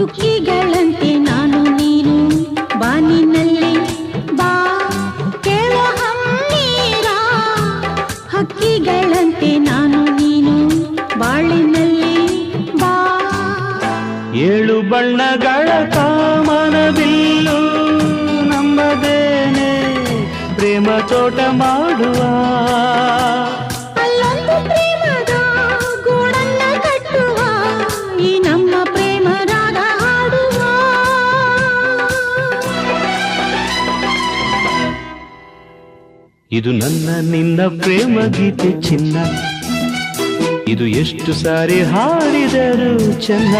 ಚುಕ್ಕಿಗಳಂತೆ ನಾನು ನೀನು ಬಾನಿನಲ್ಲಿ ಬಾ ಕೇಳೋ ಹಮ್ಮೀರ ಹಕ್ಕಿಗಳಂತೆ ನಾನು ನೀನು ಬಾಳಿನಲ್ಲಿ ಬಾ ಏಳು ಬಣ್ಣಗಳ ಕಾಮನಬಿಲ್ಲು ನಮ್ಮದೇನೆ ಪ್ರೇಮ ತೋಟ ಮಾಡುವ ಅಲ್ಲೊಂದು ಪ್ರೇಮದ ಗೂಡನ್ನ ಕಟ್ಟುವ ಈ ನಮ್ಮ ಪ್ರೇಮ ರಾಗ ಹಾಡುವ ಇದು ನನ್ನ ನಿನ್ನ ಪ್ರೇಮ ಗೀತೆ ಚಿನ್ನ ಇದು ಎಷ್ಟು ಸಾರಿ ಹಾಡಿದರು ಚೆನ್ನ